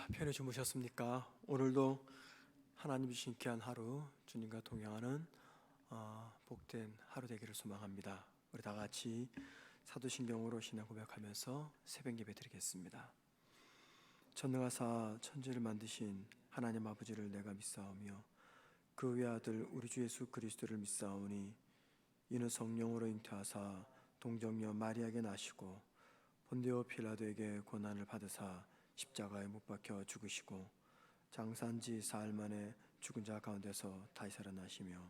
편히 주무셨습니까? 오늘도 하나님 주신 귀한 하루 주님과 동행하는 복된 하루 되기를 소망합니다. 우리 다 같이 사도신경으로 신앙 고백하면서 새벽 예배 드리겠습니다. 전능하사 천지를 만드신 하나님 아버지를 내가 믿사오며 그 외아들 우리 주 예수 그리스도를 믿사오니 이는 성령으로 잉태하사 동정녀 마리아에게 나시고 본디오 필라도에게 고난을 받으사 십자가에 못 박혀 죽으시고 장사한지 사흘 만에 죽은 자 가운데서 다시 살아나시며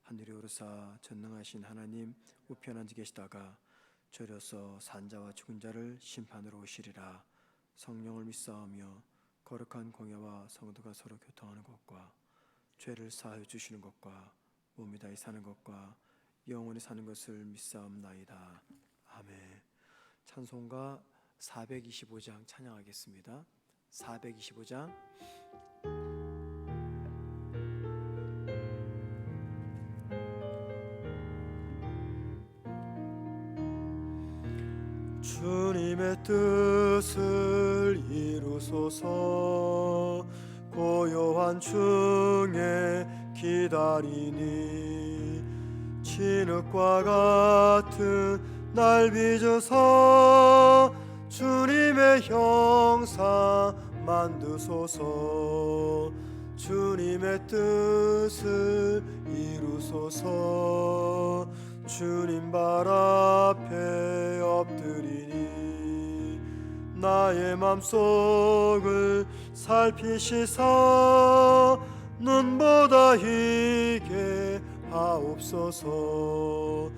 하늘에 오르사 전능하신 하나님 우편 앉아 계시다가 저려서 산자와 죽은 자를 심판으로 오시리라. 성령을 믿사오며 거룩한 공예와 성도가 서로 교통하는 것과 죄를 사하여 주시는 것과 몸이 다시 사는 것과 영원히 사는 것을 믿사옵나이다. 아멘. 찬송가 425장 찬양하겠습니다. 425장. 주님의 뜻을 이루소서. 고요한 중에 기다리니 진흙과 같은 날 빚으사 주님의 형상 만드소서. 주님의 뜻을 이루소서. 주님 발 앞에 엎드리니 나의 맘속을 살피시사 눈보다 희게 하옵소서.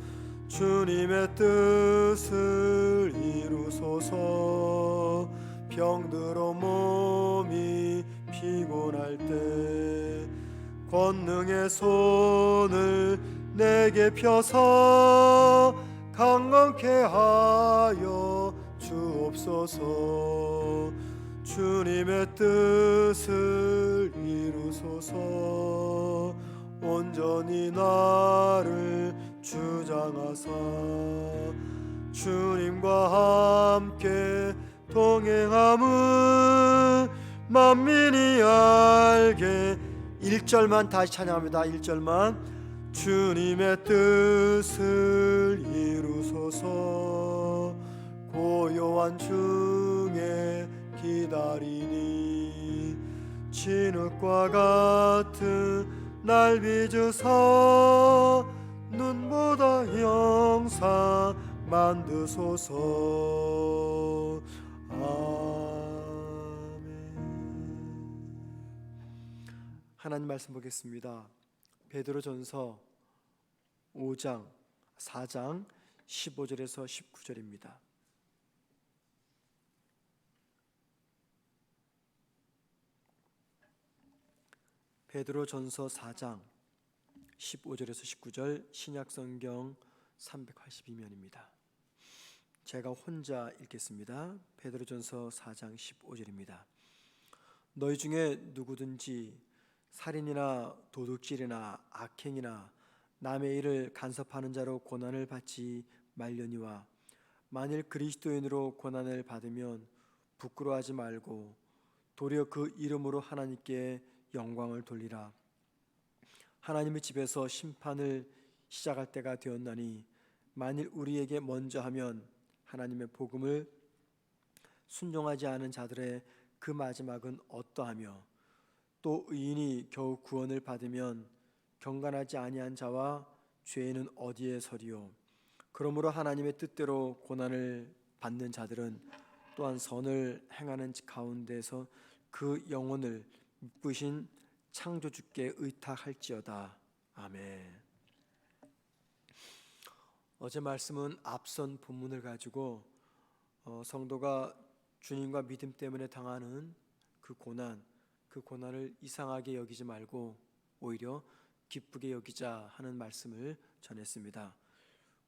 주님의 뜻을 이루소서. 병들어 몸이 피곤할 때 권능의 손을 내게 펴서 강건케 하여 주옵소서. 주님의 뜻을 이루소서. 온전히 나를 주장하사 주님과 함께 동행함을 만민이 알게. 1절만 다시 찬양합니다. 1절만. 주님의 뜻을 이루소서. 고요한 중에 기다리니 진흙과 같은 날 빚으사 눈보다 형상 만드소서. 아멘. 하나님 말씀 보겠습니다. 베드로전서 4장 15절에서 19절입니다. 베드로전서 4장 15절에서 19절 신약성경 382면입니다. 제가 혼자 읽겠습니다. 베드로전서 4장 15절입니다. 너희 중에 누구든지 살인이나 도둑질이나 악행이나 남의 일을 간섭하는 자로 고난을 받지 말려니와 만일 그리스도인으로 고난을 받으면 부끄러워하지 말고 도리어 그 이름으로 하나님께 영광을 돌리라. 하나님의 집에서 심판을 시작할 때가 되었나니 만일 우리에게 먼저 하면 하나님의 복음을 순종하지 않은 자들의 그 마지막은 어떠하며 또 의인이 겨우 구원을 받으면 경건하지 아니한 자와 죄인은 어디에 서리요. 그러므로 하나님의 뜻대로 고난을 받는 자들은 또한 선을 행하는 가운데서 그 영혼을 미쁘신 창조주께 의탁할지어다. 아멘. 어제 말씀은 앞선 본문을 가지고 성도가 주님과 믿음 때문에 당하는 그 고난을 이상하게 여기지 말고 오히려 기쁘게 여기자 하는 말씀을 전했습니다.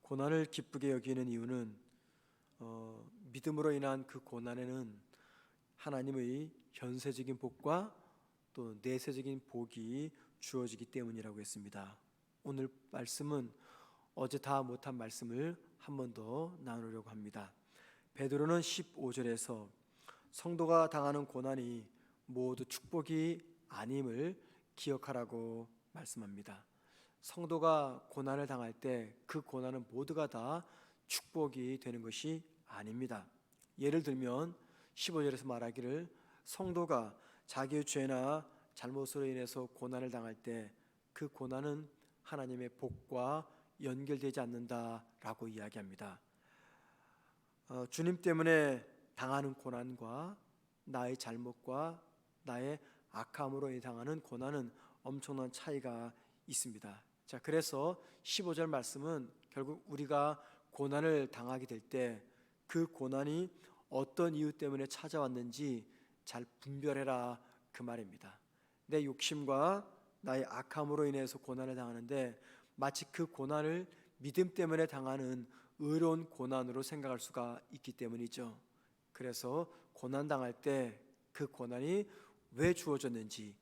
고난을 기쁘게 여기는 이유는 믿음으로 인한 그 고난에는 하나님의 현세적인 복과 또 내세적인 복이 주어지기 때문이라고 했습니다. 오늘 말씀은 어제 다 못한 말씀을 한 번 더 나누려고 합니다. 베드로는 15절에서 성도가 당하는 고난이 모두 축복이 아님을 기억하라고 말씀합니다. 성도가 고난을 당할 때 그 고난은 모두가 다 축복이 되는 것이 아닙니다. 예를 들면 15절에서 말하기를 성도가 자기의 죄나 잘못으로 인해서 고난을 당할 때 그 고난은 하나님의 복과 연결되지 않는다라고 이야기합니다. 주님 때문에 당하는 고난과 나의 잘못과 나의 악함으로 당하는 고난은 엄청난 차이가 있습니다. 자, 그래서 15절 말씀은 결국 우리가 고난을 당하게 될 때 그 고난이 어떤 이유 때문에 찾아왔는지 잘 분별해라 그 말입니다. 내 욕심과 나의 악함으로 인해서 고난을 당하는데 마치 그 고난을 믿음 때문에 당하는 의로운 고난으로 생각할 수가 있기 때문이죠. 그래서 고난 당할 때 그 고난이 왜 주어졌는지,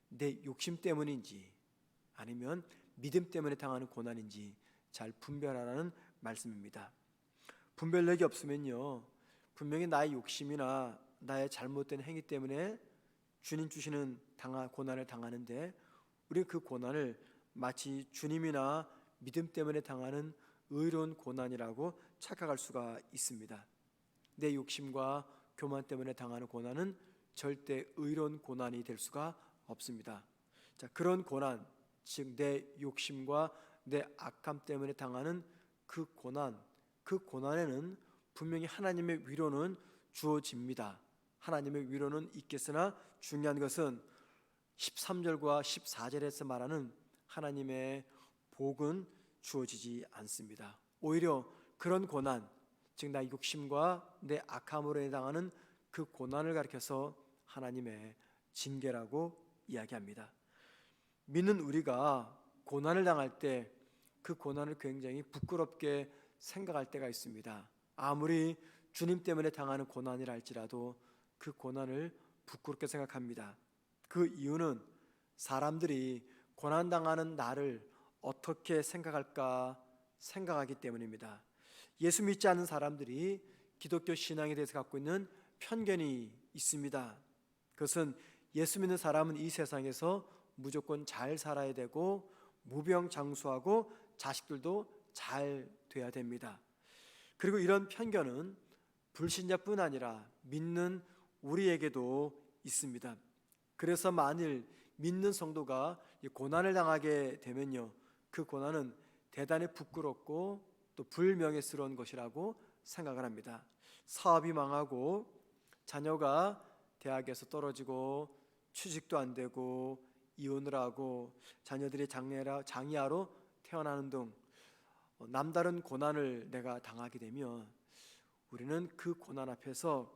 내 욕심 때문인지 아니면 믿음 때문에 당하는 고난인지 잘 분별하라는 말씀입니다. 분별력이 없으면요, 분명히 나의 욕심이나 나의 잘못된 행위 때문에 주님 주시는 고난을 당하는데 우리 그 고난을 마치 주님이나 믿음 때문에 당하는 의로운 고난이라고 착각할 수가 있습니다. 내 욕심과 교만 때문에 당하는 고난은 절대 의로운 고난이 될 수가 없습니다. 자, 그런 고난, 즉 내 욕심과 내 악함 때문에 당하는 그 고난에는 분명히 하나님의 위로는 주어집니다. 하나님의 위로는 있겠으나 중요한 것은 13절과 14절에서 말하는 하나님의 복은 주어지지 않습니다. 오히려 그런 고난, 즉 나의 욕심과 내 악함으로 해당하는 그 고난을 가리켜서 하나님의 징계라고 이야기합니다. 믿는 우리가 고난을 당할 때 그 고난을 굉장히 부끄럽게 생각할 때가 있습니다. 아무리 주님 때문에 당하는 고난이라 할지라도 그 고난을 부끄럽게 생각합니다. 그 이유는 사람들이 고난당하는 나를 어떻게 생각할까 생각하기 때문입니다. 예수 믿지 않는 사람들이 기독교 신앙에 대해서 갖고 있는 편견이 있습니다. 그것은 예수 믿는 사람은 이 세상에서 무조건 잘 살아야 되고 무병장수하고 자식들도 잘 돼야 됩니다. 그리고 이런 편견은 불신자뿐 아니라 믿는 우리에게도 있습니다. 그래서 만일 믿는 성도가 고난을 당하게 되면요, 그 고난은 대단히 부끄럽고 또 불명예스러운 것이라고 생각을 합니다. 사업이 망하고 자녀가 대학에서 떨어지고 취직도 안 되고 이혼을 하고 자녀들이 장애아로 태어나는 등 남다른 고난을 내가 당하게 되면 우리는 그 고난 앞에서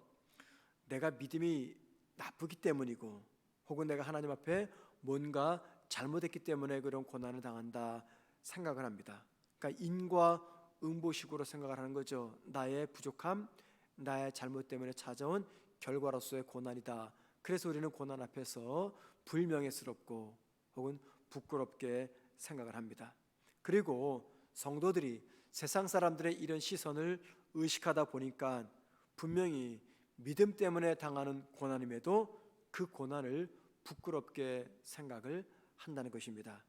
내가 믿음이 나쁘기 때문이고 혹은 내가 하나님 앞에 뭔가 잘못했기 때문에 그런 고난을 당한다 생각을 합니다. 그러니까 인과 응보식으로 생각을 하는 거죠. 나의 부족함, 나의 잘못 때문에 찾아온 결과로서의 고난이다. 그래서 우리는 고난 앞에서 불명예스럽고 혹은 부끄럽게 생각을 합니다. 그리고 성도들이 세상 사람들의 이런 시선을 의식하다 보니까 분명히 믿음 때문에 당하는 고난임에도 그 고난을 부끄럽게 생각을 한다는 것입니다.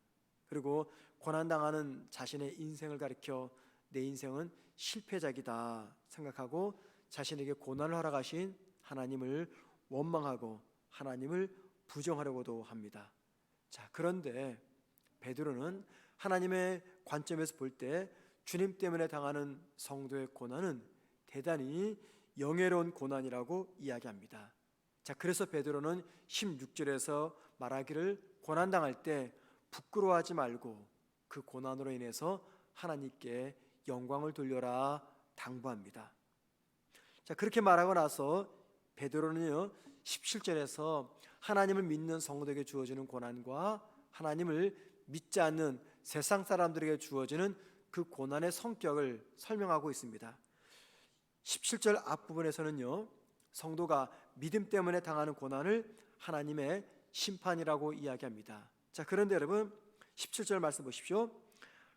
그리고 고난당하는 자신의 인생을 가리켜 내 인생은 실패작이다 생각하고 자신에게 고난을 허락하신 하나님을 원망하고 하나님을 부정하려고도 합니다. 자, 그런데 베드로는 하나님의 관점에서 볼 때 주님 때문에 당하는 성도의 고난은 대단히 영예로운 고난이라고 이야기합니다. 자, 그래서 베드로는 16절에서 말하기를 고난당할 때 부끄러워하지 말고 그 고난으로 인해서 하나님께 영광을 돌려라 당부합니다. 자, 그렇게 말하고 나서 베드로는요 17절에서 하나님을 믿는 성도에게 주어지는 고난과 하나님을 믿지 않는 세상 사람들에게 주어지는 그 고난의 성격을 설명하고 있습니다. 17절 앞부분에서는요 성도가 믿음 때문에 당하는 고난을 하나님의 심판이라고 이야기합니다. 자, 그런데 여러분 17절 말씀 보십시오.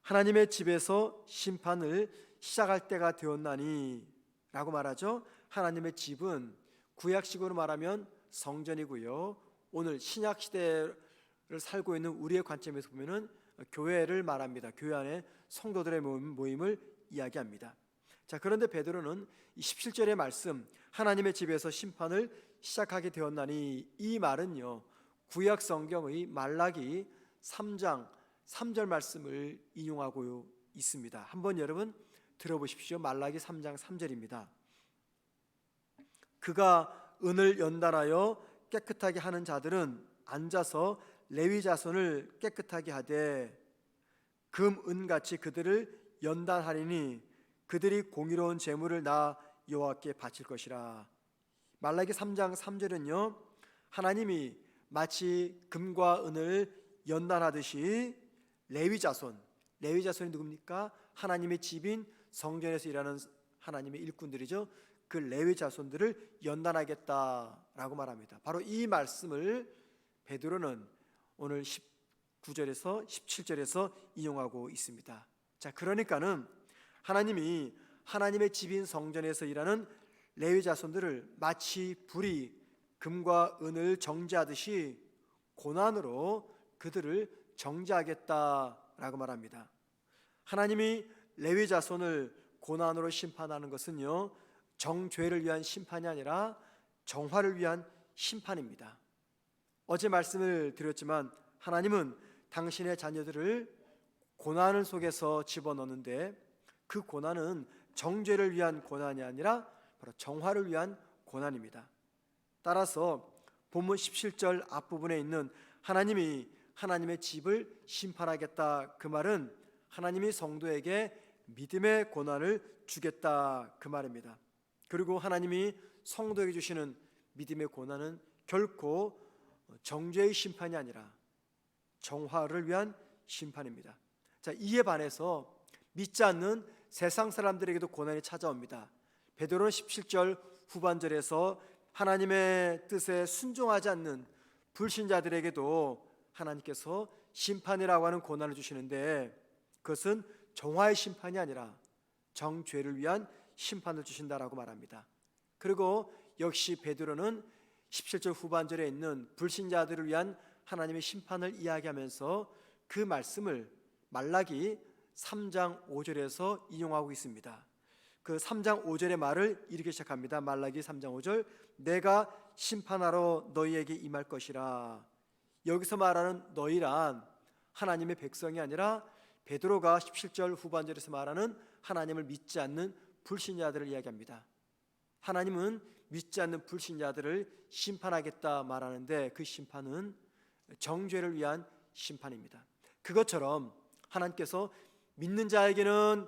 하나님의 집에서 심판을 시작할 때가 되었나니 라고 말하죠. 하나님의 집은 구약식으로 말하면 성전이고요. 오늘 신약 시대를 살고 있는 우리의 관점에서 보면은 교회를 말합니다. 교회 안에 성도들의 모임을 이야기합니다. 자, 그런데 베드로는 17절의 말씀, 하나님의 집에서 심판을 시작하게 되었나니, 이 말은요, 구약 성경의 말라기 3장 3절 말씀을 인용하고 있습니다. 한번 여러분 들어보십시오. 말라기 3장 3절입니다. 그가 은을 연단하여 깨끗하게 하는 자들은 앉아서 레위 자손을 깨끗하게 하되 금, 은같이 그들을 연단하리니 그들이 공의로운 제물을 나 여호와께 바칠 것이라. 말라기 3장 3절은요, 하나님이 마치 금과 은을 연단하듯이 레위 자손이 누굽니까? 하나님의 집인 성전에서 일하는 하나님의 일꾼들이죠. 그 레위 자손들을 연단하겠다라고 말합니다. 바로 이 말씀을 베드로는 오늘 19절에서 17절에서 인용하고 있습니다. 자, 그러니까는 하나님이 하나님의 집인 성전에서 일하는 레위 자손들을 마치 불이 금과 은을 정죄하듯이 고난으로 그들을 정죄하겠다라고 말합니다. 하나님이 레위 자손을 고난으로 심판하는 것은요, 정죄를 위한 심판이 아니라 정화를 위한 심판입니다. 어제 말씀을 드렸지만 하나님은 당신의 자녀들을 고난 속에서 집어넣는데 그 고난은 정죄를 위한 고난이 아니라 바로 정화를 위한 고난입니다. 따라서 본문 17절 앞부분에 있는 하나님이 하나님의 집을 심판하겠다, 그 말은 하나님이 성도에게 믿음의 고난을 주겠다, 그 말입니다. 그리고 하나님이 성도에게 주시는 믿음의 고난은 결코 정죄의 심판이 아니라 정화를 위한 심판입니다. 자, 이에 반해서 믿지 않는 세상 사람들에게도 고난이 찾아옵니다. 베드로는 17절 후반절에서 하나님의 뜻에 순종하지 않는 불신자들에게도 하나님께서 심판이라고 하는 고난을 주시는데 그것은 정화의 심판이 아니라 정죄를 위한 심판을 주신다라고 말합니다. 그리고 역시 베드로는 17절 후반절에 있는 불신자들을 위한 하나님의 심판을 이야기하면서 그 말씀을 말라기 3장 5절에서 인용하고 있습니다. 그 3장 5절의 말을 이렇게 시작합니다. 말라기 3장 5절, 내가 심판하러 너희에게 임할 것이라. 여기서 말하는 너희란 하나님의 백성이 아니라 베드로가 17절 후반절에서 말하는 하나님을 믿지 않는 불신자들을 이야기합니다. 하나님은 믿지 않는 불신자들을 심판하겠다 말하는데 그 심판은 정죄를 위한 심판입니다. 그것처럼 하나님께서 믿는 자에게는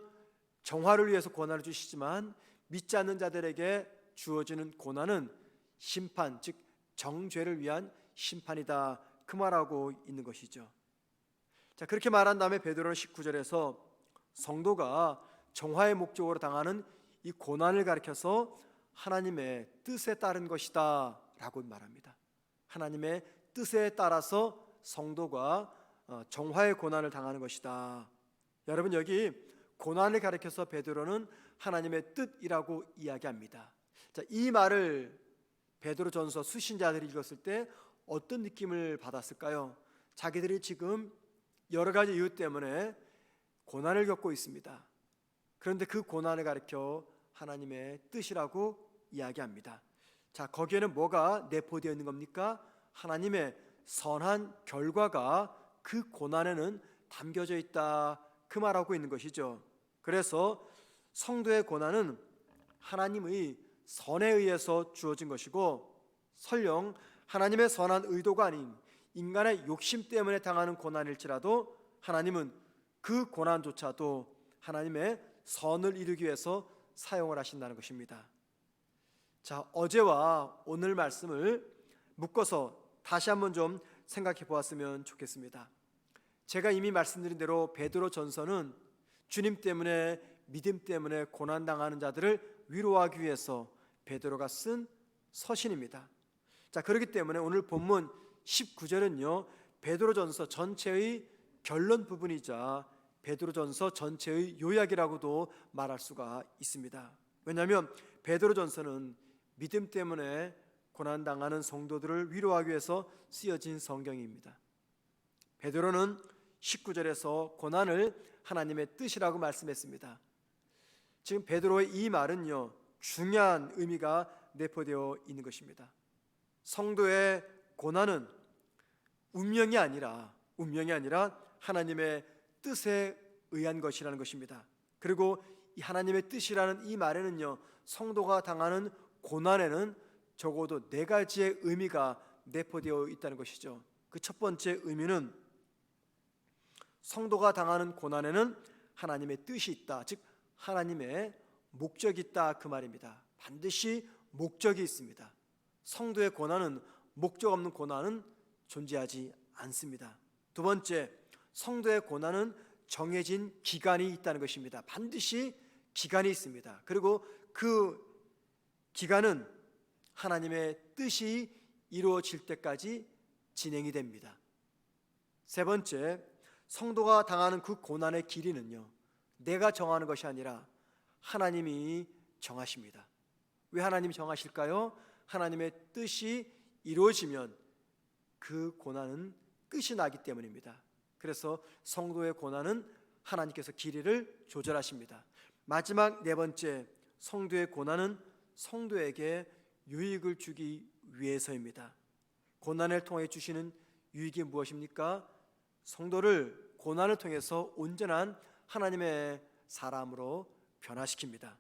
정화를 위해서 고난을 주시지만 믿지 않는 자들에게 주어지는 고난은 심판, 즉 정죄를 위한 심판이다, 그 말하고 있는 것이죠. 자, 그렇게 말한 다음에 베드로는 19절에서 성도가 정화의 목적으로 당하는 이 고난을 가리켜서 하나님의 뜻에 따른 것이다 라고 말합니다. 하나님의 뜻에 따라서 성도가 정화의 고난을 당하는 것이다. 여러분, 여기 고난을 가리켜서 베드로는 하나님의 뜻이라고 이야기합니다. 자, 이 말을 베드로전서 수신자들이 읽었을 때 어떤 느낌을 받았을까요? 자기들이 지금 여러 가지 이유 때문에 고난을 겪고 있습니다. 그런데 그 고난을 가리켜 하나님의 뜻이라고 이야기합니다. 자, 거기에는 뭐가 내포되어 있는 겁니까? 하나님의 선한 결과가 그 고난에는 담겨져 있다, 그 말하고 있는 것이죠. 그래서 성도의 고난은 하나님의 선에 의해서 주어진 것이고 설령 하나님의 선한 의도가 아닌 인간의 욕심 때문에 당하는 고난일지라도 하나님은 그 고난조차도 하나님의 선을 이루기 위해서 사용을 하신다는 것입니다. 자, 어제와 오늘 말씀을 묶어서 다시 한번 좀 생각해 보았으면 좋겠습니다. 제가 이미 말씀드린 대로 베드로 전서는 주님 때문에, 믿음 때문에 고난당하는 자들을 위로하기 위해서 베드로가 쓴 서신입니다. 자, 그렇기 때문에 오늘 본문 19절은요 베드로전서 전체의 결론 부분이자 베드로전서 전체의 요약이라고도 말할 수가 있습니다. 왜냐하면 베드로전서는 믿음 때문에 고난당하는 성도들을 위로하기 위해서 쓰여진 성경입니다. 베드로는 19절에서 고난을 하나님의 뜻이라고 말씀했습니다. 지금 베드로의 이 말은요, 중요한 의미가 내포되어 있는 것입니다. 성도의 고난은 운명이 아니라 하나님의 뜻에 의한 것이라는 것입니다. 그리고 이 하나님의 뜻이라는 이 말에는요, 성도가 당하는 고난에는 적어도 네 가지의 의미가 내포되어 있다는 것이죠. 그 첫 번째 의미는 성도가 당하는 고난에는 하나님의 뜻이 있다, 즉 하나님의 목적이 있다, 그 말입니다. 반드시 목적이 있습니다. 성도의 고난은, 목적 없는 고난은 존재하지 않습니다. 두 번째, 성도의 고난은 정해진 기간이 있다는 것입니다. 반드시 기간이 있습니다. 그리고 그 기간은 하나님의 뜻이 이루어질 때까지 진행이 됩니다. 세 번째, 성도가 당하는 그 고난의 길이는요, 내가 정하는 것이 아니라 하나님이 정하십니다. 왜 하나님이 정하실까요? 하나님의 뜻이 이루어지면 그 고난은 끝이 나기 때문입니다. 그래서 성도의 고난은 하나님께서 길이를 조절하십니다. 마지막 네 번째, 성도의 고난은 성도에게 유익을 주기 위해서입니다. 고난을 통해 주시는 유익이 무엇입니까? 성도를 고난을 통해서 온전한 하나님의 사람으로 변화시킵니다.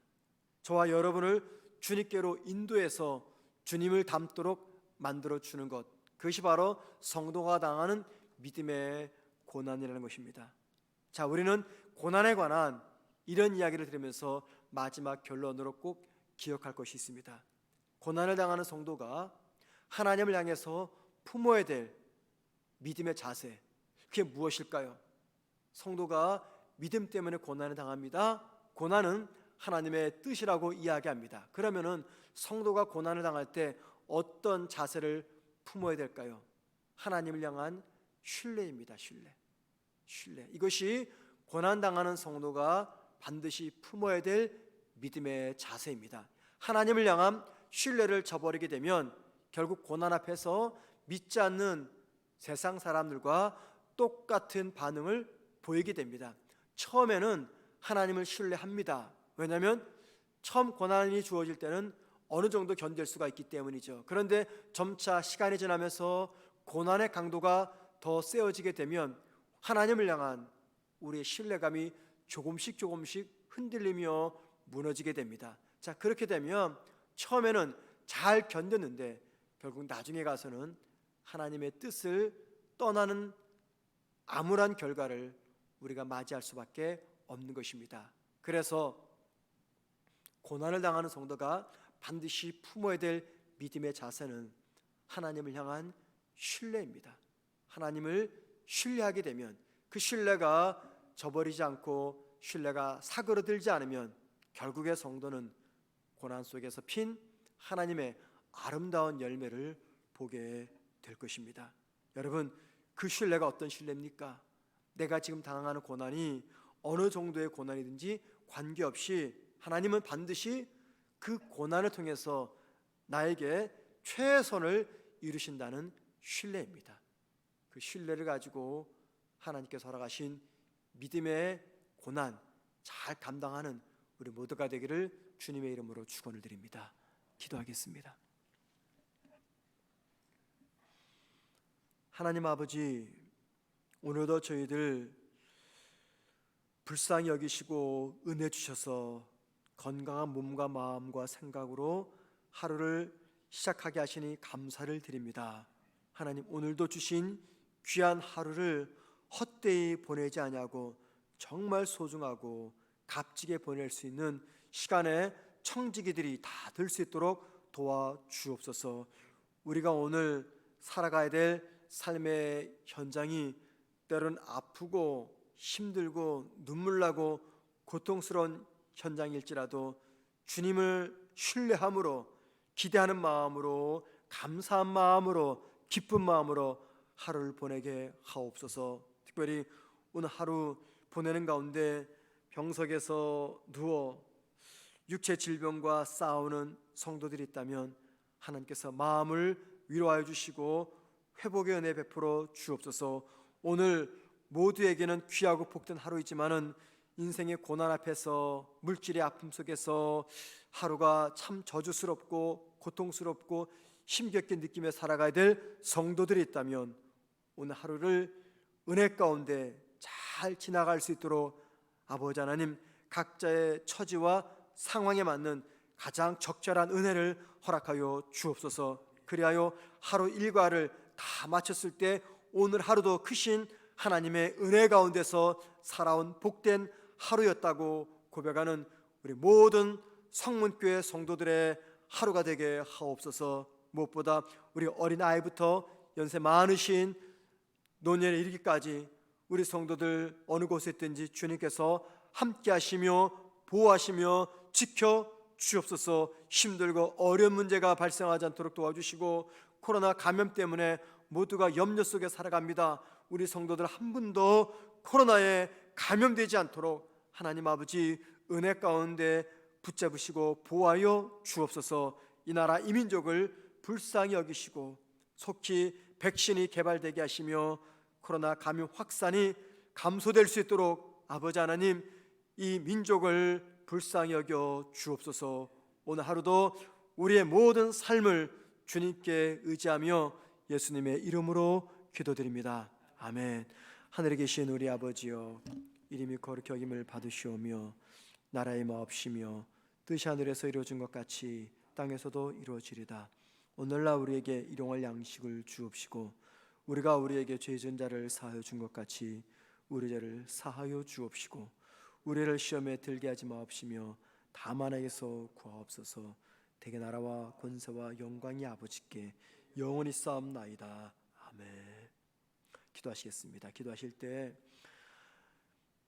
저와 여러분을 주님께로 인도해서 주님을 닮도록 만들어주는 것, 그것이 바로 성도가 당하는 믿음의 고난이라는 것입니다. 자, 우리는 고난에 관한 이런 이야기를 들으면서 마지막 결론으로 꼭 기억할 것이 있습니다. 고난을 당하는 성도가 하나님을 향해서 품어야 될 믿음의 자세, 그게 무엇일까요? 성도가 믿음 때문에 고난을 당합니다. 고난은 하나님의 뜻이라고 이야기합니다. 그러면은 성도가 고난을 당할 때 어떤 자세를 품어야 될까요? 하나님을 향한 신뢰입니다. 신뢰. 이것이 고난 당하는 성도가 반드시 품어야 될 믿음의 자세입니다. 하나님을 향한 신뢰를 저버리게 되면 결국 고난 앞에서 믿지 않는 세상 사람들과 똑같은 반응을 보이게 됩니다. 처음에는 하나님을 신뢰합니다. 왜냐하면 처음 고난이 주어질 때는 어느 정도 견딜 수가 있기 때문이죠. 그런데 점차 시간이 지나면서 고난의 강도가 더 세어지게 되면 하나님을 향한 우리의 신뢰감이 조금씩 흔들리며 무너지게 됩니다. 자, 그렇게 되면 처음에는 잘 견뎠는데 결국 나중에 가서는 하나님의 뜻을 떠나는 암울한 결과를 우리가 맞이할 수밖에 없는 것입니다. 그래서 고난을 당하는 성도가 반드시 품어야 될 믿음의 자세는 하나님을 향한 신뢰입니다. 하나님을 신뢰하게 되면 그 신뢰가 저버리지 않고 신뢰가 사그러들지 않으면 결국의 성도는 고난 속에서 핀 하나님의 아름다운 열매를 보게 될 것입니다. 여러분, 그 신뢰가 어떤 신뢰입니까? 내가 지금 당하는 고난이 어느 정도의 고난이든지 관계없이 하나님은 반드시 그 고난을 통해서 나에게 최선을 이루신다는 신뢰입니다. 그 신뢰를 가지고 하나님께서 허락하신 믿음의 고난 잘 감당하는 우리 모두가 되기를 주님의 이름으로 축원을 드립니다. 기도하겠습니다. 하나님 아버지, 오늘도 저희들 불쌍히 여기시고 은혜 주셔서 건강한 몸과 마음과 생각으로 하루를 시작하게 하시니 감사를 드립니다. 하나님, 오늘도 주신 귀한 하루를 헛되이 보내지 아니하고 정말 소중하고 값지게 보낼 수 있는 시간에 청지기들이 다 될 수 있도록 도와주옵소서. 우리가 오늘 살아가야 될 삶의 현장이 때로는 아프고 힘들고 눈물나고 고통스러운 현장일지라도 주님을 신뢰함으로, 기대하는 마음으로, 감사한 마음으로, 기쁜 마음으로 하루를 보내게 하옵소서. 특별히 오늘 하루 보내는 가운데 병석에서 누워 육체 질병과 싸우는 성도들이 있다면 하나님께서 마음을 위로하여 주시고 회복의 은혜 베풀어 주옵소서. 오늘 모두에게는 귀하고 복된 하루이지만은 인생의 고난 앞에서, 물질의 아픔 속에서 하루가 참 저주스럽고 고통스럽고 힘겹게 느끼며 살아가야 될 성도들이 있다면 오늘 하루를 은혜 가운데 잘 지나갈 수 있도록 아버지 하나님, 각자의 처지와 상황에 맞는 가장 적절한 은혜를 허락하여 주옵소서. 그리하여 하루 일과를 다 마쳤을 때 오늘 하루도 크신 하나님의 은혜 가운데서 살아온 복된 하루였다고 고백하는 우리 모든 성문교회 성도들의 하루가 되게 하옵소서. 무엇보다 우리 어린아이부터 연세 많으신 노년에 이르기까지 우리 성도들 어느 곳에 있든지 주님께서 함께 하시며 보호하시며 지켜 주옵소서. 힘들고 어려운 문제가 발생하지 않도록 도와주시고, 코로나 감염 때문에 모두가 염려 속에 살아갑니다. 우리 성도들 한 분도 코로나에 감염되지 않도록 하나님 아버지 은혜 가운데 붙잡으시고 보호하여 주옵소서. 이 나라 이 민족을 불쌍히 여기시고 속히 백신이 개발되게 하시며 코로나 감염 확산이 감소될 수 있도록 아버지 하나님 이 민족을 불쌍히 여겨 주옵소서. 오늘 하루도 우리의 모든 삶을 주님께 의지하며 예수님의 이름으로 기도드립니다. 아멘. 하늘에 계신 우리 아버지여, 이름이 거룩히 여김을 받으시오며 나라의 마옵시며 뜻이 하늘에서 이루어진 것 같이 땅에서도 이루어지리다. 오늘날 우리에게 일용할 양식을 주옵시고 우리가 우리에게 죄 지은 자를 사하여 준 것 같이 우리 죄를 사하여 주옵시고 우리를 시험에 들게 하지 마옵시며 다만 악에서 구하옵소서. 대개 나라와 권세와 영광이 아버지께 영원히 싸움나이다. 아멘. 기도하시겠습니다. 기도하실 때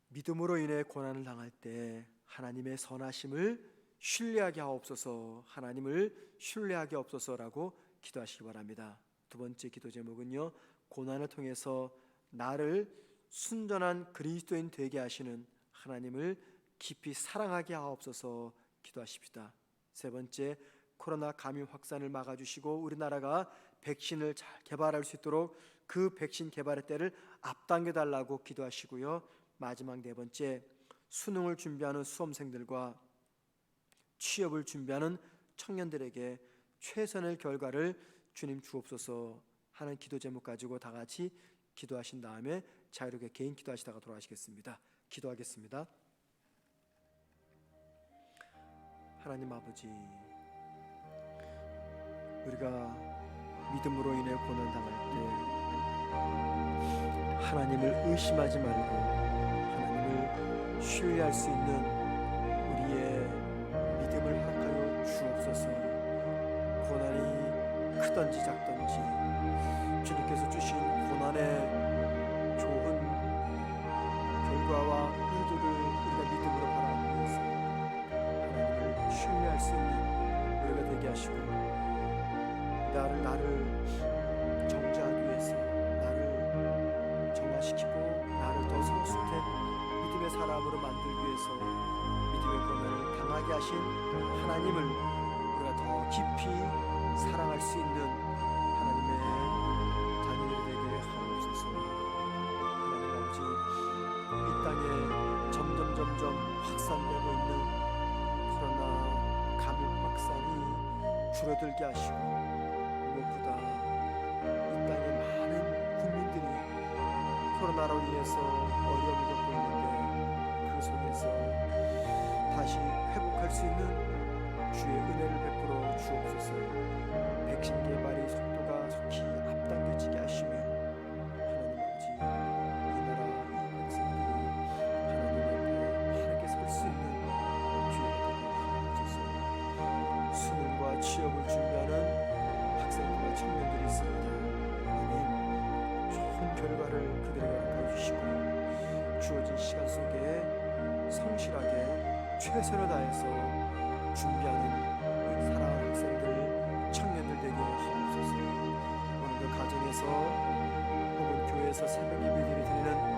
믿음으로 인해 고난을 당할 때 하나님의 선하심을 신뢰하게 하옵소서, 하나님을 신뢰하게 하옵소서라고 기도하시기 바랍니다. 두 번째 기도 제목은요, 고난을 통해서 나를 순전한 그리스도인 되게 하시는 하나님을 깊이 사랑하게 하옵소서 기도하십시다. 세 번째, 코로나 감염 확산을 막아주시고 우리나라가 백신을 잘 개발할 수 있도록 그 백신 개발의 때를 앞당겨 달라고 기도하시고요. 마지막 네 번째, 수능을 준비하는 수험생들과 취업을 준비하는 청년들에게 최선의 결과를 주님 주옵소서 하는 기도 제목 가지고 다 같이 기도하신 다음에 자유롭게 개인 기도하시다가 돌아가시겠습니다. 기도하겠습니다. 하나님 아버지, 우리가 믿음으로 인해 고난 당할 때 하나님을 의심하지 말고 하나님을 신뢰할 수 있는 우리의 믿음을 허락하여 주옵소서. 고난이 크든지 작든지 주님께서 주신 고난의 좋은 결과와 의도를 우리가 믿음으로 바라보기 위해서 하나님을 신뢰할 수 있는 우리가 되게 하시고 나를 정죄하기 위해서 나를 정화시키고 나를 더 성숙된 믿음의 사람으로 만들기 위해서 믿음의 고난을 당하게 하신 하나님을 우리가 더 깊이 사랑할 수 있는 하나님의 자녀들이 되게 하옵소서. 하나님 아버지, 이 땅에 점점 확산되고 있는 코로나 감염 확산이 줄어들게 하시고 무엇보다 이 땅의 많은 국민들이 코로나로 인해서 어려움을 겪고 있는데 그 속에서 다시 회복할 수 있는 주의 은혜를 베풀어 주옵소서. 백신 개발의 속도가 속히 앞당겨지게 하시며 하나님 아버지, 이 나라 이 백성들이 하나님 앞에 바르게 설 수 있는 기회가 되게 하옵소서. 수능과 취업을 준비하는 학생들과 청년들이 있습니다. 하나님, 좋은 결과를 그들에게 허락해 주시고 주어진 시간 속에 성실하게 최선을 다해서 준비하는 사랑하는 학생들, 청년들 되게 하옵소서. 오늘도 가정에서 혹은 교회에서 새벽 예배를 드리는